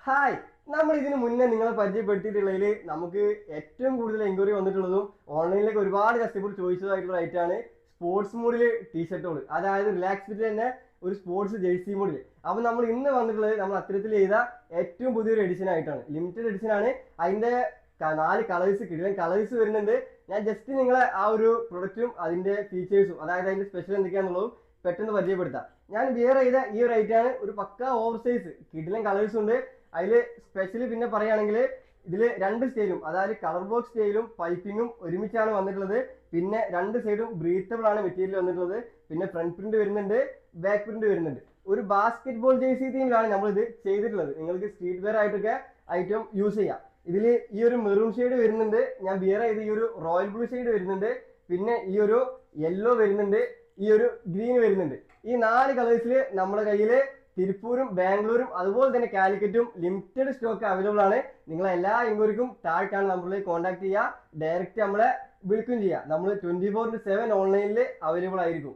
Hi, നമ്മൾ ഇതിന് മുന്നേ നിങ്ങളെ പരിചയപ്പെടുത്തിയിട്ടുള്ളതിൽ നമുക്ക് ഏറ്റവും കൂടുതൽ എൻക്വയറി വന്നിട്ടുള്ളതും ഓൺലൈനിലേക്ക് ഒരുപാട് കസ്റ്റമർ ചോദിച്ചതായിട്ടുള്ള ഐറ്റാണ് സ്പോർട്സ് മോഡില് ടീഷർട്ടുകൾ. അതായത് റിലാക്സ് ഫിറ്റ് തന്നെ ഒരു സ്പോർട്സ് ജേഴ്സി മോഡിൽ. അപ്പൊ നമ്മൾ ഇന്ന് വന്നിട്ടുള്ളത് നമ്മൾ അത്തരത്തിൽ ചെയ്ത ഏറ്റവും പുതിയൊരു എഡിഷൻ ആയിട്ടാണ്. ലിമിറ്റഡ് എഡിഷൻ ആണ്. അതിന്റെ 4 കളേഴ്സ് കിട്ടുന്ന കളേഴ്സ് വരുന്നുണ്ട്. ഞാൻ ജസ്റ്റ് നിങ്ങളെ ആ ഒരു പ്രൊഡക്റ്റും അതിന്റെ ഫീച്ചേഴ്സും അതായത് അതിന്റെ സ്പെഷ്യൽ എന്തൊക്കെയാണെന്നുള്ളതും പെട്ടെന്ന് പരിചയപ്പെടുത്താം. ഞാൻ വിയർ ചെയ്ത ഈ ഒരു ഐറ്റാണ്. ഒരു പക്ക ഓവർ സൈസ് കിടിലൻ കളേഴ്സ് ഉണ്ട്. അതിൽ സ്പെഷ്യലി പിന്നെ പറയുകയാണെങ്കിൽ ഇതിൽ 2 സ്റ്റൈലും, അതായത് കളർ ബോക്സ് സ്റ്റൈലും പൈപ്പിങ്ങും ഒരുമിച്ചാണ് വന്നിട്ടുള്ളത്. പിന്നെ 2 സൈഡും ബ്രീത്തബിൾ ആണ് മെറ്റീരിയൽ വന്നിട്ടുള്ളത്. പിന്നെ ഫ്രണ്ട് പ്രിന്റ് വരുന്നുണ്ട്, ബാക്ക് പ്രിന്റ് വരുന്നുണ്ട്. ഒരു ബാസ്കറ്റ് ബോൾ ജേഴ്സി തീമിലാണ് നമ്മൾ ഇത് ചെയ്തിട്ടുള്ളത്. നിങ്ങൾക്ക് സ്ട്രീറ്റ് വെയർ ആയിട്ടൊക്കെ ഐറ്റം യൂസ് ചെയ്യാം. ഇതിൽ ഈ ഒരു മെറൂൺ ഷെയ്ഡ് വരുന്നുണ്ട്. ഞാൻ വിയർ ചെയ്ത് ഈ ഒരു റോയൽ ബ്ലൂ ഷെയ്ഡ് വരുന്നുണ്ട്. പിന്നെ ഈ ഒരു യെല്ലോ വരുന്നുണ്ട്, ഈ ഒരു ഗ്രീൻ വരുന്നുണ്ട്. ഈ 4 കളേഴ്സിൽ നമ്മുടെ കയ്യിൽ തിരുപ്പൂരും ബാംഗ്ലൂരും അതുപോലെ തന്നെ കാലിക്കറ്റും ലിമിറ്റഡ് സ്റ്റോക്ക് അവൈലബിൾ ആണ്. നിങ്ങളെ എല്ലാ എൻക്വയറിക്കും താഴെക്കാണ് നമ്മളിലേക്ക് കോൺടാക്ട് ചെയ്യുക. ഡയറക്റ്റ് നമ്മളെ വിളിക്കുകയും ചെയ്യുക. നമ്മൾ 24/7 ഓൺലൈനിൽ അവൈലബിൾ ആയിരിക്കും.